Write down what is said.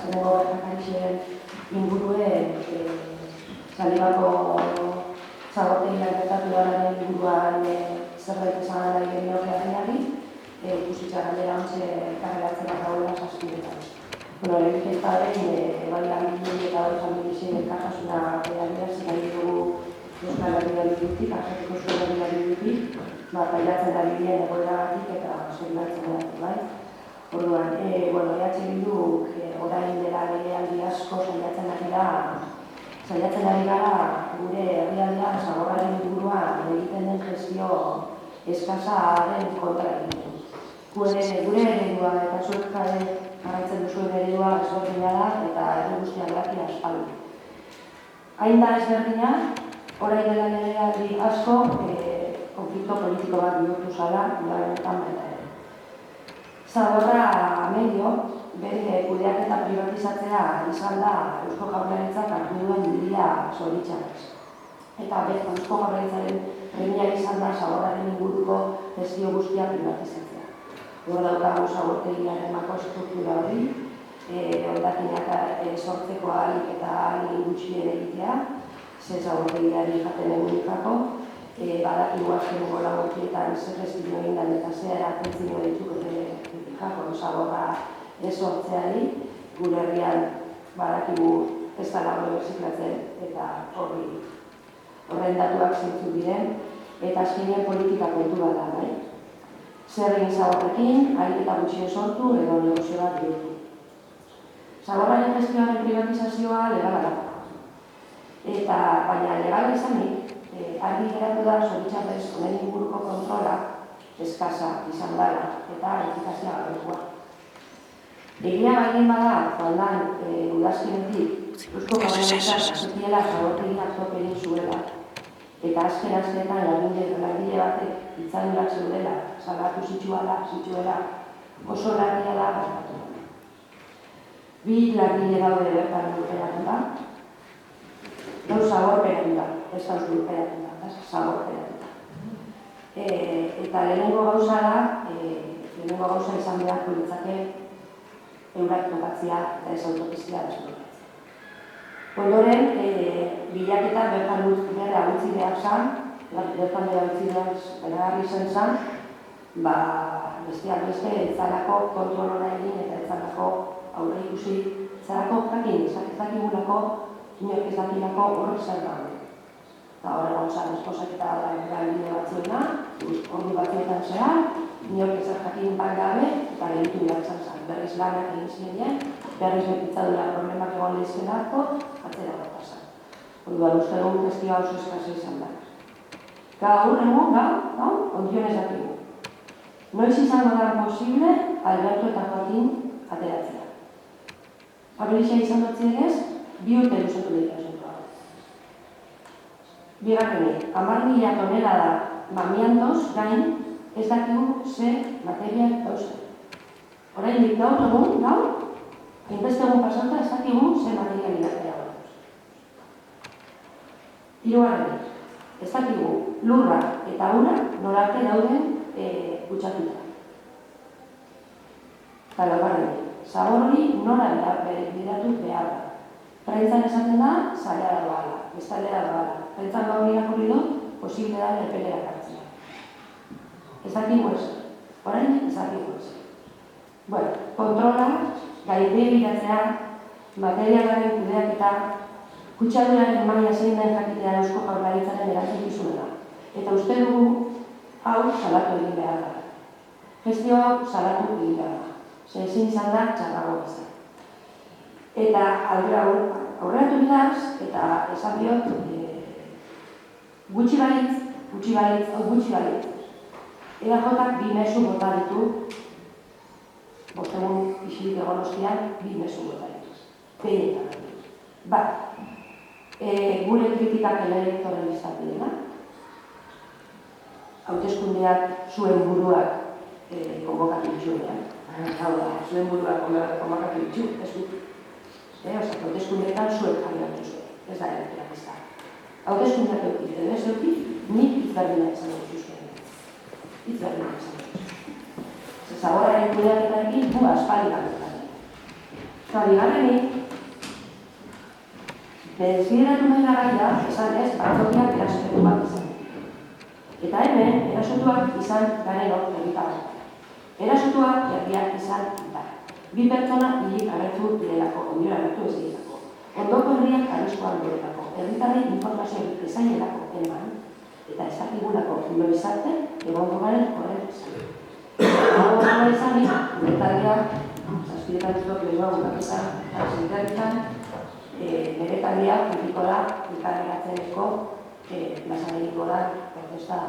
Zeneko gertakarixen inguruen Zalibako zagotegiak gertatu dararen inguruan zerbait esan nahi genioke harriari, ikusitza galdera ontze karreratzen bat dagoela saskiretan. Eta behin, bai langileen eta bai familien elkartasuna adierazi nahi dugu Euskal Herriari dutik, Arjatiko Euskal Herriari dutik, pairatzen da bidean egoeragatik eta zorionatzen dut, bai? Orduan, Bilduk orain dela legealdi asko saiatzen ari gara gure herrialdean zaborraren inguruan egiten den gestio eskasaren kontra egiten. Gure eredua eta zuek jarraitzen duzuen eredua ezberdina da eta herri guztiak daki aspaldi. Hain da ezberdina, orain dela legealdi asko konflikto politiko bat bihurtu zala, udabenetan baita ere. Zaborra medio, bere kudeaketa privatizatzea izan da Eusko Jaurlaritzak hartu duen bidea zoritxarrez. Eta Eusko Jaurlaritzaren premia izan da zaborraren inguruko gestio guztia privatizatzea. Hor daukagu zabortegiaren mako estruktura hori, hondakinak sortzeko ahalik eta ahalik gutxi ere egitea, ze zabortegiari jaten egunikako, badakigu azken gola gutxietan zer gestio egin dan eta zer eratzen ditu jako zaborra ez sortzeari, gure herrian badakigu ez da lago berziklatzen eta horren datuak zeintzuk diren, eta azkenean politika kontu bat da, bai? Zer egin zaborrekin, ahalik eta gutxien sortu edo negozio bat bihurtu. Zaborraren gestioaren privatizazioa legala da. Baina legala izanik, argi geratu da zoritxarrez honen inguruko kontrola eskasa izan dara eta efikazia gabekoa. Egia baldin bada, faldan udazkinetik, Eusko Jaurlaritzak azetiela zabortegiak top egin zuela, eta azken-azkenetan langile batek itzadurak zeudela, salatu zituela, oso larria da gertatu. Bi langile daude bertan lurperatu da, zaborperatu da, ez da lurperatu da, zaborperatu da. Eta lehenengo gauza izan beharko litzake eurak tokatzea eta ez autopizia desotokatzea. Ondoren, bilaketa bertan utzi behar zan, bertan utzi behar izan zan, besteak beste etzalako kontrolora egin eta etzalako aurre ikusi, etzalako jakin, ezakigulako, inork ez dakilako horrek zer dago. Eta horrela osan esposak eta bide batzuena, ordu batzuetan zehar, inork ez jakin bat gabe, eta gehitu behar izan zen. Berriz lanak egin ziren, berriz bepitzadura problemak egon lehizkenako, atzera bat zen. Orduan, uste dugu gestioa oso eskasa izan da. Gaur egun, ondionez dakigu. Noiz izango da posible, Alberto eta Joaquin ateratzea. Familia izan dutzienez, 2 urte luzatu dira zentua. Bigarrenik, 10.000 tonelada mamiandoz gain, ez dakigu ze material dauzen. Orain dik gaur egun, hainbeste egun pasata, ez dakigu ze material inatea gauz. Hirugarrenik, ez dakigu lurra eta ura norarte dauden kutsatuta. Eta laugarrenik, zabor hori nora bidatu behar da. Prentzan esaten da, zalea doala, bestalera doala. Prentzan gaur irakurri dut, posible da lepelera kartzea. Ez dakigu ez, orain ez dakigu ez. Kontrola, gainbegiratzea, materialaren kudeaketa, kutsaduraren maila zein den jakitea Eusko Jaurlaritzaren erantzukizuna da. Eta uste dugu, hau salatu egin behar da. Gestio hau salatu egin behar da. Ezin izan da txarrago bezala. Eta aurreratu bidaz, eta esan diot, gutxi balitz, EAJak 2 mezu bota ditu, bostegun isilik egon ostean, 2 mezu bota ditu. Bat, gure kritikak elektoralistak direla, hauteskundeak zuen buruak konbokatu ditzuenean. Hau da, zuen buruak konbokatu ditu, ez dut. Hauteskundeetan zuek jarri hartu zuen, ez da elektoralista. Hauteskundeak eukit, edo ez eukit, nik hitzberdina izan dut zuzuen. Hitzberdina izan dut zuzuen. Zaborraren kudeaketarekin gu aspaldi bat dut. Eta bigarrenik, desbideratu nahi garaia, esan ez, batzokiak erasotu bat izan. Eta hemen, erasotuak izan garenok herritarrak. Erasotua herriak izan da. Bi pertsona hilik agertu direlako, ondiora agertu ez direlako. Ondoko herriak arriskoan direlako, herritarrei informazio ezaielako eman, eta ez dakigulako noiz arte egongo garen horren izan. Hau gana izanik, gure taldea, zazpidetan zutok lehua gutaketan, zazpidetan, nire taldea kritikora elkarregatzeneko plazan egiko da protesta